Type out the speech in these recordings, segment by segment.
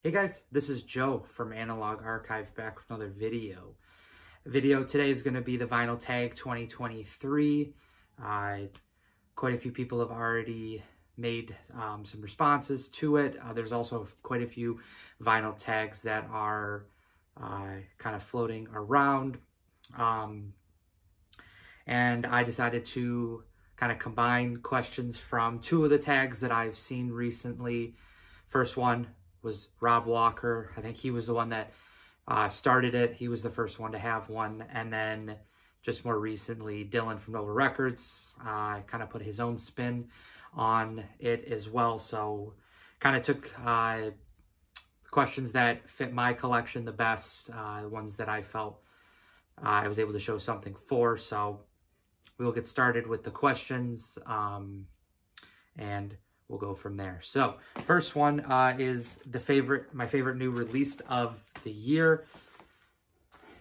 Hey guys, this is Joe from Analog Archive back with another video. Video today is going to be the Vinyl Tag 2023. Quite a few people have already made some responses to it. There's also quite a few vinyl tags that are kind of floating around. And I decided to kind of combine questions from two of the tags that I've seen recently. First one was Rob Walker. I think he was the one that started it. He was the first one to have one. And then just more recently, Dillon from Nova Records kind of put his own spin on it as well. So kind of took questions that fit my collection the best, ones that I felt I was able to show something for. So we'll get started with the questions and we'll go from there. So first one is my favorite new release of the year.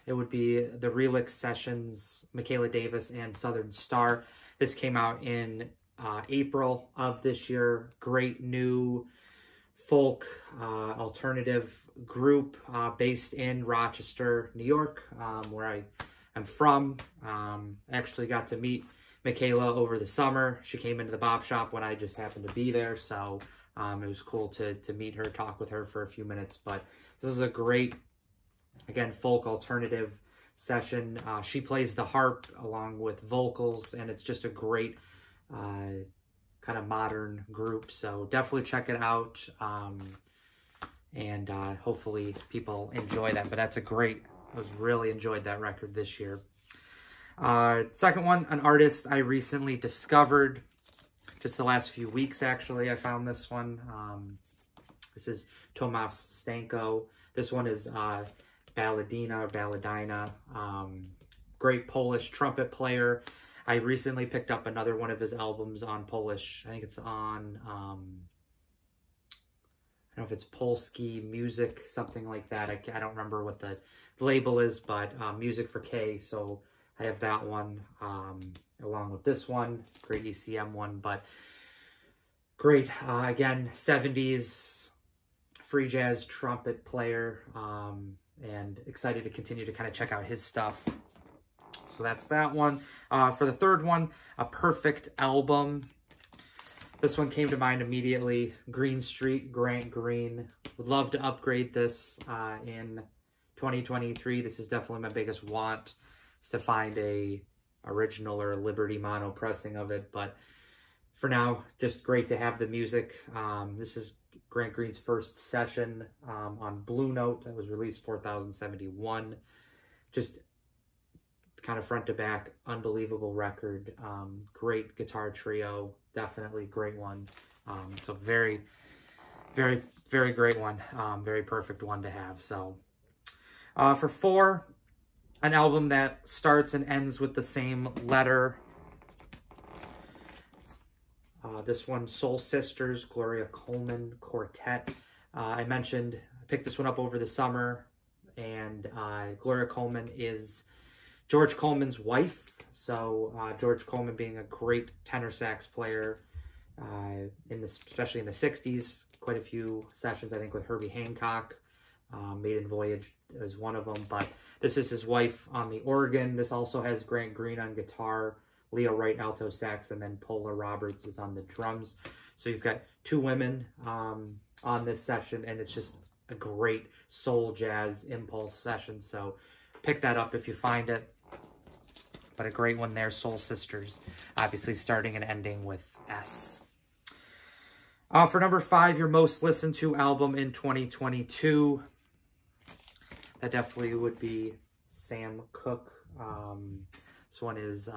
It would be the Relix Sessions, Michaela Davis and Southern Star. This came out in April of this year. Great new folk alternative group based in Rochester, New York, where I am from. I actually got to meet Michaela over the summer. She came into the Bob Shop when I just happened to be there, so it was cool to meet her, talk with her for a few minutes. But this is a great, again, folk alternative session. She plays the harp along with vocals, and it's just a great kind of modern group. So definitely check it out, and hopefully people enjoy that. But that's a great, I really enjoyed that record this year. Second one, an artist I recently discovered, just the last few weeks actually. I found this one. This is Tomas Stanko. This one is Balladina. Great Polish trumpet player. I recently picked up another one of his albums on Polish. I think it's on, I don't know if it's Polski Music, something like that. I don't remember what the label is, but Music for K. So I have that one along with this one. Great ECM one, but great, again, 70s free jazz trumpet player, and excited to continue to kind of check out his stuff. So that's that one. For the third one, a perfect album. This one came to mind immediately. Green Street, Grant Green. Would love to upgrade this in 2023. This is definitely my biggest want, is to find a original or a Liberty mono pressing of it. But for now, just great to have the music. This is Grant Green's first session on Blue Note that was released 4071. Just kind of front to back, unbelievable record. Great guitar trio, definitely great one. So very, very, very great one. Very perfect one to have. So for four, an album that starts and ends with the same letter. This one, Soul Sisters, Gloria Coleman Quartet. I picked this one up over the summer, and Gloria Coleman is George Coleman's wife. So George Coleman being a great tenor sax player, especially in the 60s, quite a few sessions, I think, with Herbie Hancock. Maiden Voyage is one of them, but this is his wife on the organ. This also has Grant Green on guitar, Leo Wright alto sax, and then Paula Roberts is on the drums. So you've got two women on this session, and it's just a great soul jazz impulse session. So pick that up if you find it. But a great one there, Soul Sisters, obviously starting and ending with S. For number 5, your most listened to album in 2022. That definitely would be Sam Cooke. This one is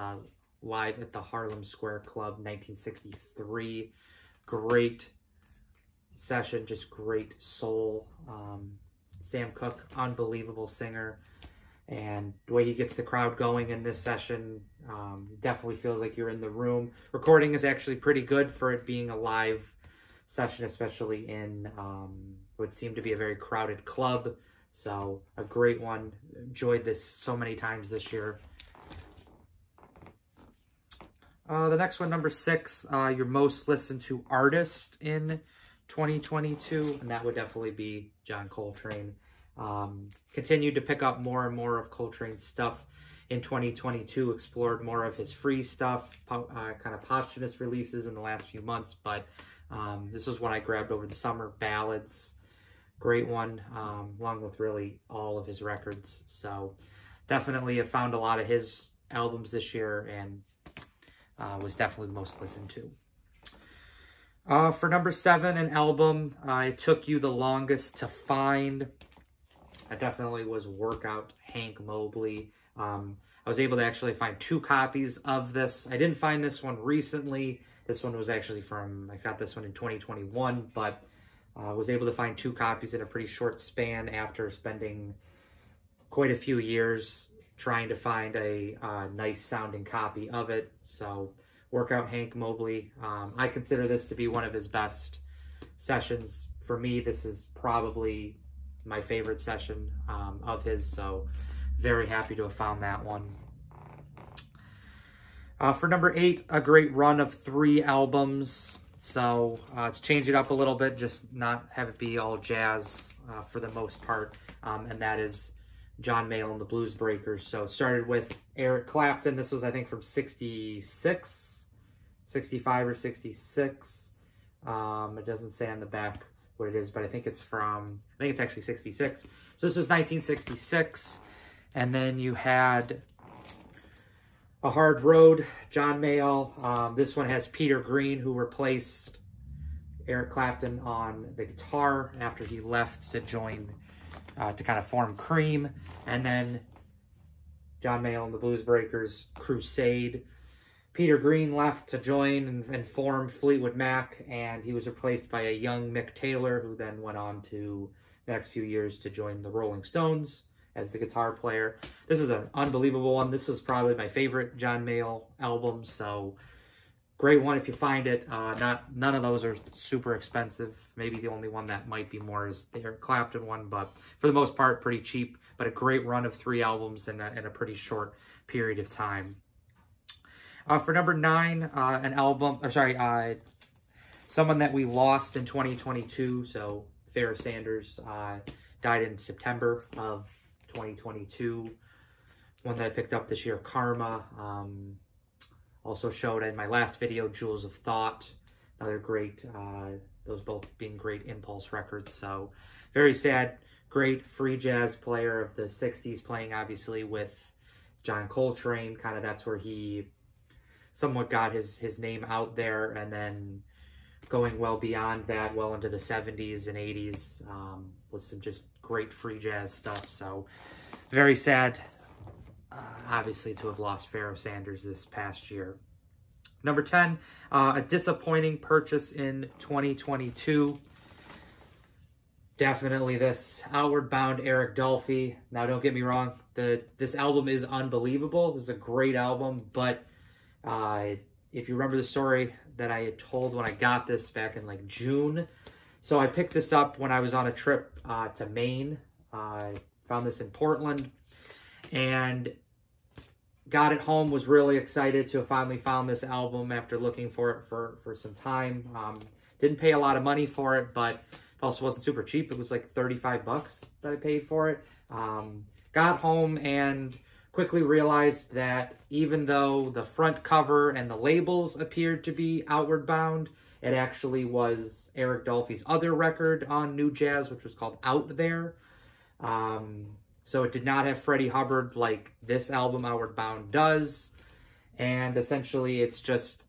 live at the Harlem Square Club, 1963. Great session, just great soul. Sam Cooke, unbelievable singer. And the way he gets the crowd going in this session, definitely feels like you're in the room. Recording is actually pretty good for it being a live session, especially in what seemed to be a very crowded club. So a great one. Enjoyed this so many times this year. The next one, number 6, your most listened to artist in 2022, and that would definitely be John Coltrane. Continued to pick up more and more of Coltrane's stuff in 2022, explored more of his free stuff, kind of posthumous releases in the last few months, but this was one I grabbed over the summer. Ballads, great one, along with really all of his records. So definitely have found a lot of his albums this year, and was definitely the most listened to. For number 7, an album It Took You the Longest to Find. That definitely was Workout Hank Mobley. I was able to actually find 2 copies of this. I didn't find this one recently. This one was actually I got this one in 2021, but was able to find 2 copies in a pretty short span after spending quite a few years trying to find a nice sounding copy of it. So Workout Hank Mobley. I consider this to be one of his best sessions. For me, this is probably my favorite session of his, so very happy to have found that one. For number 8, a great run of 3 albums. So to change it up a little bit, just not have it be all jazz for the most part, and that is John Mayall and the Blues Breakers. So it started with Eric Clapton. This was, I think, from 66, 65 or 66. It doesn't say on the back what it is, but I think it's actually 66. So this was 1966. And then you had A Hard Road, John Mayall. This one has Peter Green, who replaced Eric Clapton on the guitar after he left to join, to kind of form Cream. And then John Mayall and the Blues Breakers, Crusade. Peter Green left to join and form Fleetwood Mac, and he was replaced by a young Mick Taylor, who then went on to the next few years to join the Rolling Stones as the guitar player. This is an unbelievable one. This was probably my favorite John Mayall album, so great one if you find it. None of those are super expensive. Maybe the only one that might be more is the Eric Clapton one, but for the most part, pretty cheap, but a great run of 3 albums in a pretty short period of time. For number 9, someone that we lost in 2022, so Pharaoh Sanders died in September of 2022. One that I picked up this year, Karma. Also showed in my last video, Jewels of Thought. Another great, those both being great Impulse records. So very sad, great free jazz player of the 60s, playing obviously with John Coltrane. Kind of that's where he somewhat got his name out there, and then going well beyond that, well into the 70s and 80s, with some just great free jazz stuff. So very sad, obviously, to have lost Pharaoh Sanders this past year. Number 10, a disappointing purchase in 2022. Definitely this Outward Bound Eric Dolphy. Now, don't get me wrong, this album is unbelievable. This is a great album, but if you remember the story that I had told when I got this back in like June. So I picked this up when I was on a trip to Maine. I found this in Portland and got it home, was really excited to have finally found this album after looking for it for some time. Didn't pay a lot of money for it, but it also wasn't super cheap. It was like 35 bucks that I paid for it. Got home and quickly realized that even though the front cover and the labels appeared to be Outward Bound, it actually was Eric Dolphy's other record on New Jazz, which was called Out There. So it did not have Freddie Hubbard like this album, Outward Bound, does. And essentially it's just,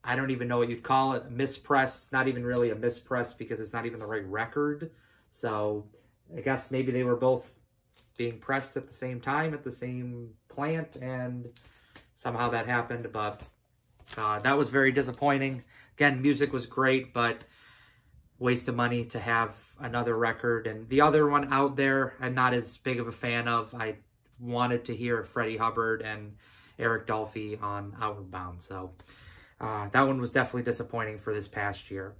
I don't even know what you'd call it, a mispress. It's not even really a mispress because it's not even the right record. So I guess maybe they were both being pressed at the same time at the same plant, and somehow that happened, but that was very disappointing. Again, music was great, but waste of money to have another record. And the other one, Out There, I'm not as big of a fan of. I wanted to hear Freddie Hubbard and Eric Dolphy on Outward Bound, so that one was definitely disappointing for this past year.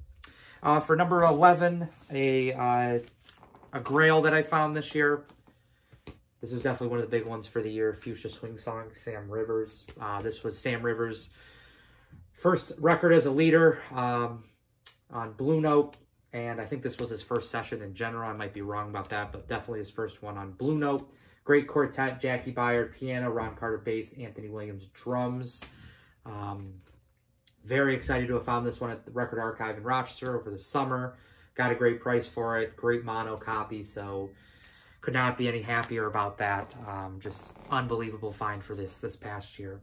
For number 11, a Grail that I found this year. This was definitely one of the big ones for the year, Fuchsia Swing Song, Sam Rivers. This was Sam Rivers' first record as a leader on Blue Note, and I think this was his first session in general. I might be wrong about that, but definitely his first one on Blue Note. Great quartet, Jackie Byard, piano, Ron Carter, bass, Anthony Williams, drums. Very excited to have found this one at the Record Archive in Rochester over the summer. Got a great price for it, great mono copy, so could not be any happier about that. Just unbelievable find for this past year.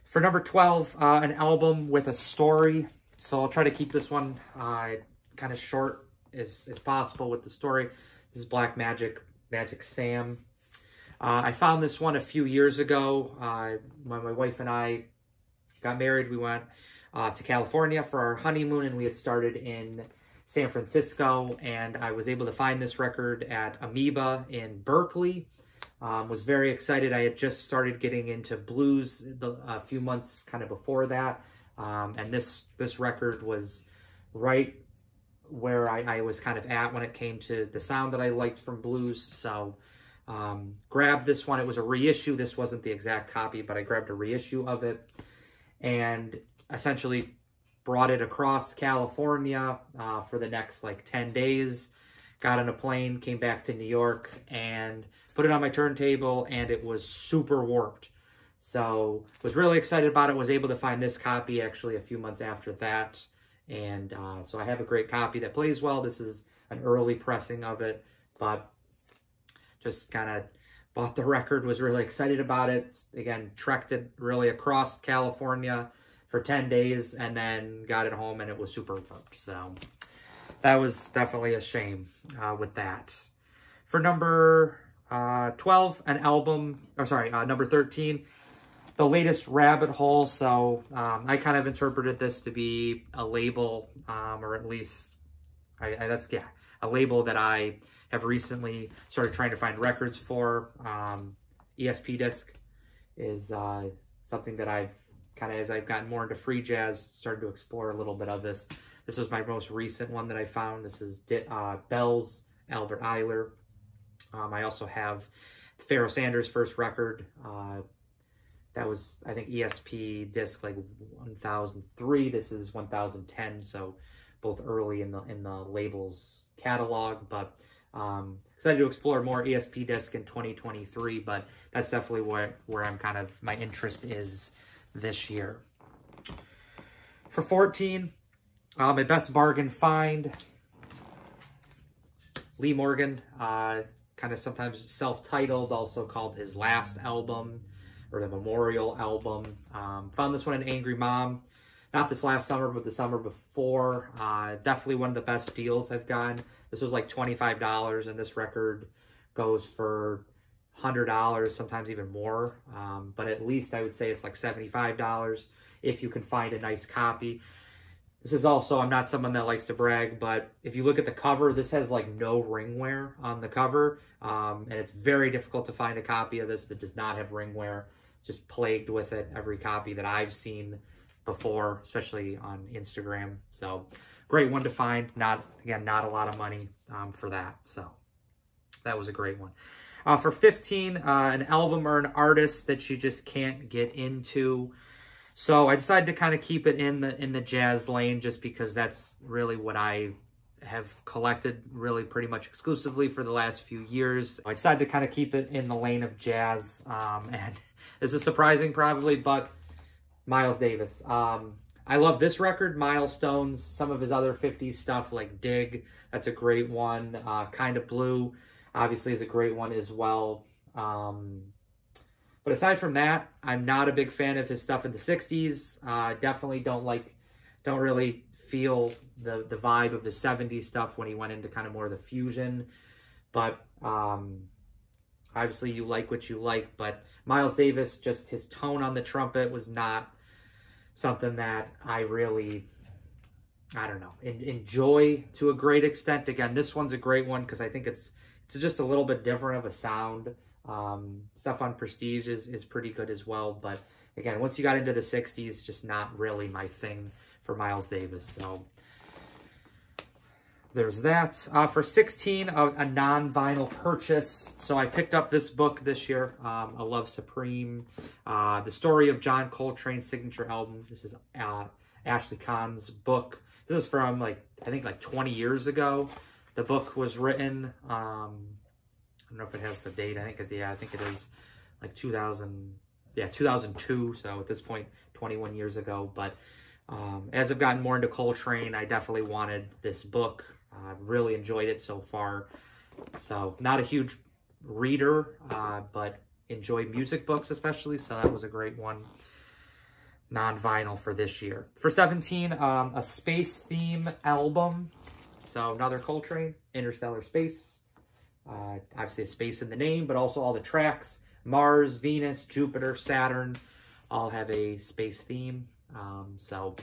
For number 12, an album with a story. So I'll try to keep this one kind of short as possible with the story. This is Black Magic Sam. I found this one a few years ago. When my wife and I got married, we went to California for our honeymoon, and we had started in San Francisco, and I was able to find this record at Amoeba in Berkeley. Was very excited. I had just started getting into blues a few months kind of before that, and this record was right where I was kind of at when it came to the sound that I liked from blues. So grabbed this one. It was a reissue. This wasn't the exact copy, but I grabbed a reissue of it and essentially brought it across California for the next like 10 days. Got on a plane, came back to New York, and put it on my turntable, and it was super warped. So was really excited about it. Was able to find this copy actually a few months after that. And so I have a great copy that plays well. This is an early pressing of it, but just kind of bought the record, was really excited about it. Again, trekked it really across California for 10 days, and then got it home, and it was super warped. So that was definitely a shame with that. For number 12, an album, or sorry, number 13, the latest Rabbit Hole. So I kind of interpreted this to be a label, or at least a label that I have recently started trying to find records for. ESP Disc is something that I've kind of, as I've gotten more into free jazz, started to explore a little bit of this. This was my most recent one that I found. This is Bell's Albert Eiler. I also have Pharaoh Sanders' first record. That was, I think, ESP disc like 1003. This is 1010, so both early in the label's catalog. But excited to explore more ESP disc in 2023. But that's definitely where I'm kind of, my interest is this year. For 14, my best bargain find, Lee Morgan, kind of sometimes self-titled, also called his last album or the memorial album. Found this one in Angry Mom, not this last summer, but the summer before. Definitely one of the best deals I've gotten. This was like $25, and this record goes for $100, sometimes even more. But at least I would say it's like $75 if you can find a nice copy. This is also, I'm not someone that likes to brag, but if you look at the cover, this has like no ring wear on the cover. And it's very difficult to find a copy of this that does not have ring wear. Just plagued with it, every copy that I've seen before, especially on Instagram. So great one to find. Not a lot of money for that. So that was a great one. For 15, an album or an artist that you just can't get into. So I decided to kind of keep it in the jazz lane, just because that's really what I have collected really pretty much exclusively for the last few years. I decided to kind of keep it in the lane of jazz, and this is surprising probably, but Miles Davis. I love this record, Milestones, some of his other 50s stuff like Dig, that's a great one. Kind of Blue, obviously, is a great one as well. But aside from that, I'm not a big fan of his stuff in the 60s. Definitely don't really feel the vibe of the 70s stuff when he went into kind of more of the fusion. But obviously you like what you like. But Miles Davis, just his tone on the trumpet was not something that I really, I don't know, enjoy to a great extent. Again, this one's a great one because I think it's just a little bit different of a sound. Stuff on Prestige is pretty good as well, but again, once you got into the 60s, just not really my thing for Miles Davis. So there's that. For 16, a non-vinyl purchase. So I picked up this book this year, A Love Supreme, the story of John Coltrane's signature album. This is Ashley Kahn's book. This is from like, I think like 20 years ago. The book was written, I don't know if it has the date. I think it is like 2002. So at this point, 21 years ago. But as I've gotten more into Coltrane, I definitely wanted this book. I've really enjoyed it so far. So not a huge reader, but enjoy music books especially. So that was a great one. Non-vinyl for this year. For 17, a space theme album. So another Coltrane, Interstellar Space. Obviously a space in the name, but also all the tracks. Mars, Venus, Jupiter, Saturn, all have a space theme. So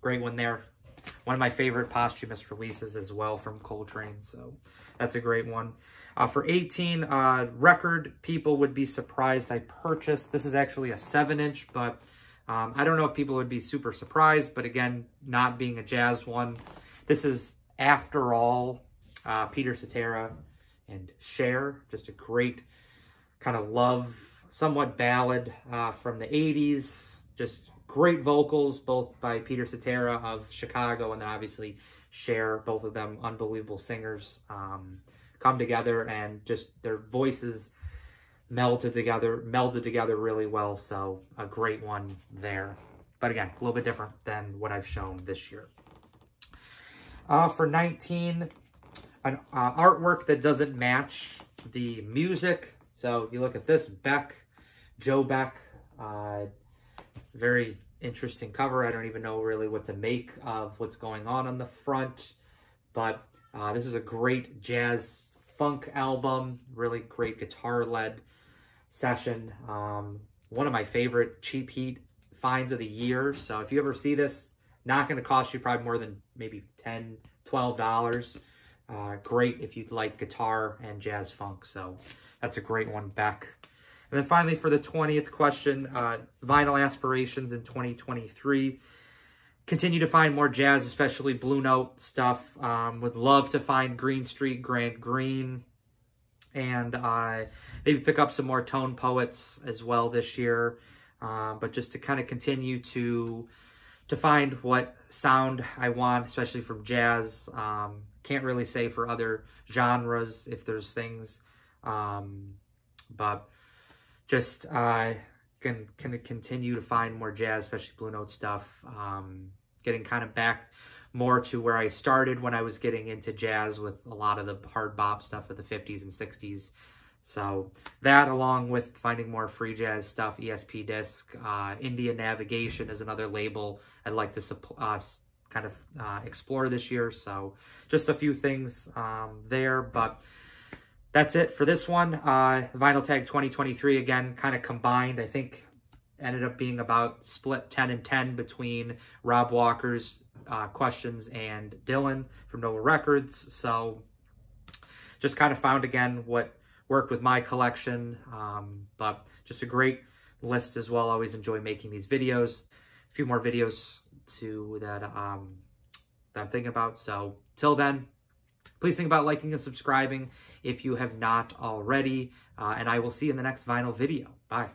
great one there. One of my favorite posthumous releases as well from Coltrane. So that's a great one. For 18, record people would be surprised I purchased. This is actually a 7-inch, but I don't know if people would be super surprised. But again, not being a jazz one, this is After All, Peter Cetera and Cher. Just a great kind of love, somewhat ballad from the 80s. Just great vocals, both by Peter Cetera of Chicago and then obviously Cher, both of them unbelievable singers, come together and just their voices melded together really well. So a great one there. But again, a little bit different than what I've shown this year. For 19, an artwork that doesn't match the music. So you look at this, Joe Beck, very interesting cover. I don't even know really what to make of what's going on the front, but this is a great jazz funk album, really great guitar-led session. One of my favorite cheap heat finds of the year. So if you ever see this, not going to cost you probably more than maybe $10, $12. Great if you'd like guitar and jazz funk. So that's a great one, Beck. And then finally for the 20th question, vinyl aspirations in 2023. Continue to find more jazz, especially Blue Note stuff. Would love to find Green Street, Grant Green. And maybe pick up some more Tone Poets as well this year. But just to kind of continue to find what sound I want, especially from jazz. Can't really say for other genres if there's things. But just can continue to find more jazz, especially Blue Note stuff. Getting kind of back more to where I started when I was getting into jazz with a lot of the hard bop stuff of the 50s and 60s. So that, along with finding more free jazz stuff, ESP Disc, India Navigation is another label I'd like to kind of explore this year. So just a few things there, but that's it for this one. Vinyl Tag 2023, again, kind of combined. I think ended up being about split 10 and 10 between Rob Walker's questions and Dillon from Noah Records. So just kind of found, again, what worked with my collection, but just a great list as well. I always enjoy making these videos. A few more videos that I'm thinking about. So till then, please think about liking and subscribing if you have not already, and I will see you in the next vinyl video. Bye.